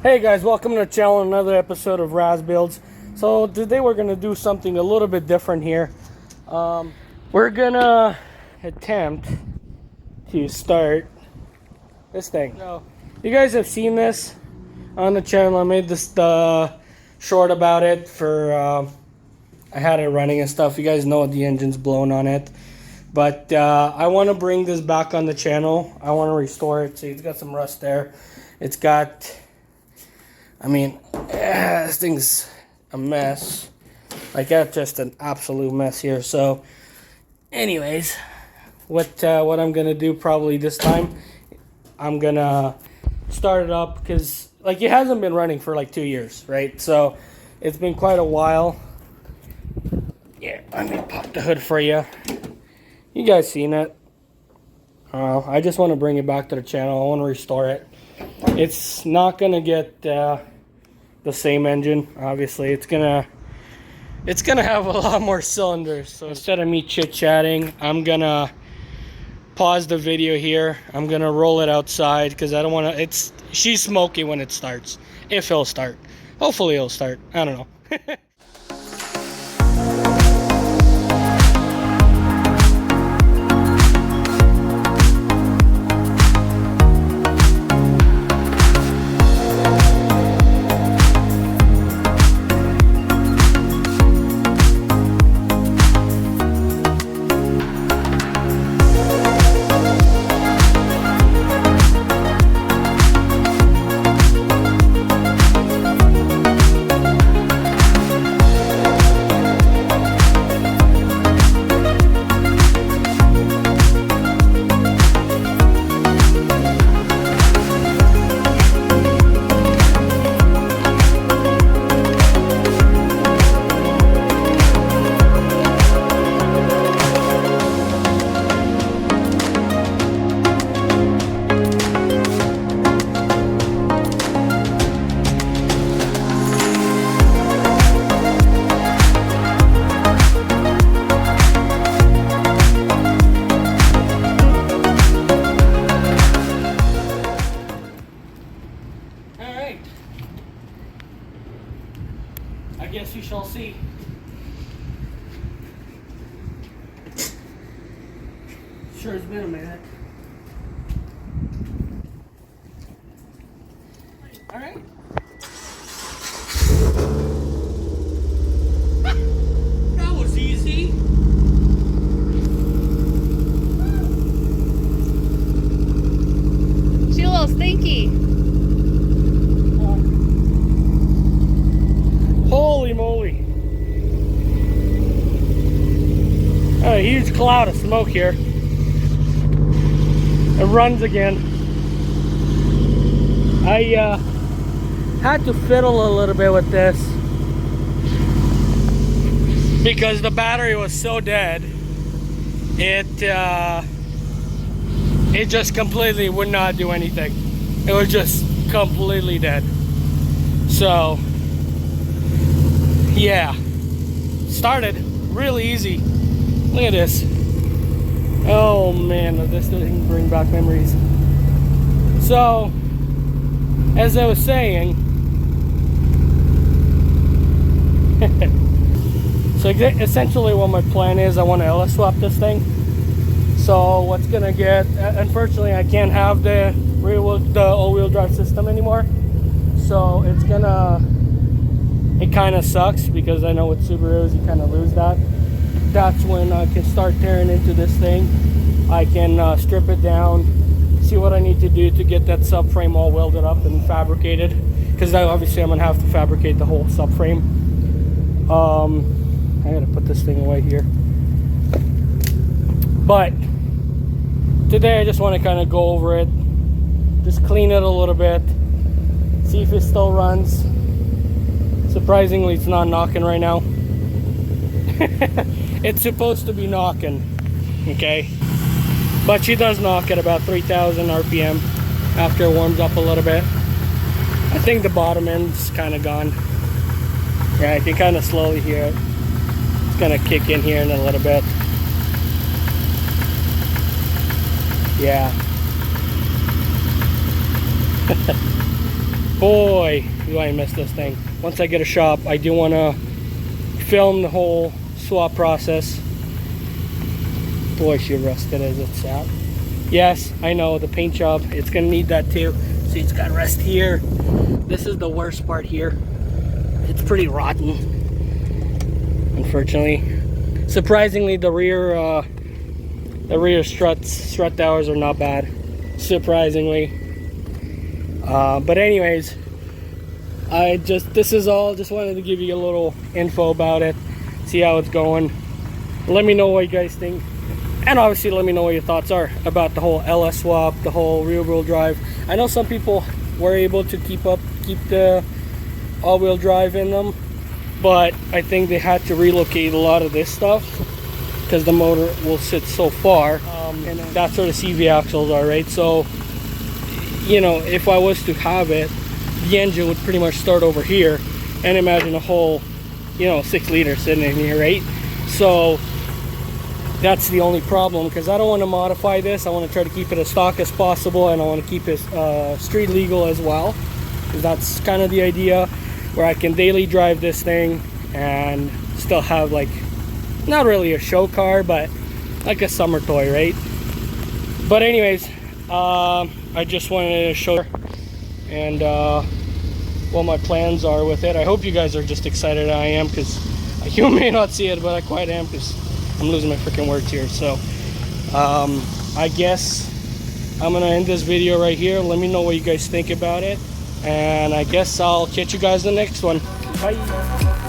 Hey guys, welcome to the channel, another episode of Raz Builds. So today we're gonna do something a little bit different here. We're gonna attempt to start this thing. So you guys have seen this on the channel. I made this short about it for I had it running and stuff. You guys know the engine's blown on it, but I want to bring this back on the channel. I want to restore it. See, it's got some rust there. It's got, this thing's a mess. Like, that's just an absolute mess here. So, anyways, what I'm gonna do probably this time, I'm gonna start it up because like it hasn't been running for like 2 years, right? So, it's been quite a while. Yeah, I'm gonna pop the hood for you. You guys seen it? I just want to bring it back to the channel. I want to restore it. It's not gonna get the same engine, obviously. It's gonna have a lot more cylinders. So instead of me chit-chatting, I'm gonna pause the video here. I'm gonna roll it outside because I don't want to. She's smoky when it starts. If it'll start, hopefully it'll start. I don't know. I guess you shall see. Sure has been a minute. All right. That was easy. She's a little stinky. Holy moly. A huge cloud of smoke here. It runs again. I had to fiddle a little bit with this because the battery was so dead. It just completely would not do anything. It was just completely dead. So yeah, started really easy. Look at this. Oh man, this doesn't bring back memories. So, as I was saying, so essentially what my plan is, I want to LS swap this thing. So what's gonna get, unfortunately I can't have the all-wheel drive system anymore. So it's gonna, it kind of sucks because I know with Subarus you kind of lose that. That's when I can start tearing into this thing. I can strip it down, see what I need to do to get that subframe all welded up and fabricated, because obviously I'm gonna have to fabricate the whole subframe. I gotta put this thing away here. But today I just want to kind of go over it, just clean it a little bit, see if it still runs. Surprisingly, it's not knocking right now. It's supposed to be knocking, okay? But she does knock at about 3,000 RPM after it warms up a little bit. I think the bottom end's kind of gone. Yeah, I can kind of slowly hear it. It's gonna kick in here in a little bit. Yeah. boy, do I miss this thing. Once I get a shop, I do want to film the whole swap process. Boy, she rusted as it's sat. Yes, I know, the paint job, it's gonna need that too. See, it's got rust here. This is the worst part here. It's pretty rotten, unfortunately. Surprisingly, the rear strut towers are not bad, surprisingly. But anyways, this is all, just wanted to give you a little info about it, see how it's going. Let me know what you guys think, and obviously let me know what your thoughts are about the whole LS swap, the whole rear-wheel drive. I know some people were able to keep the all-wheel drive in them, but I think they had to relocate a lot of this stuff because the motor will sit so far, and that's where the CV axles are, right? So, you know, if I was to have it, the engine would pretty much start over here, and imagine a whole, you know, 6 liter sitting in here, right? So that's the only problem, because I don't want to modify this. I want to try to keep it as stock as possible, and I want to keep it street legal as well, because that's kind of the idea, where I can daily drive this thing and still have, like, not really a show car, but like a summer toy, right? But anyways, I just wanted to show and what my plans are with it. I hope you guys are just excited as I am, because you may not see it, but I quite am, because I'm losing my freaking words here. So I guess I'm gonna end this video right here. Let me know what you guys think about it, and I guess I'll catch you guys in the next one. Bye.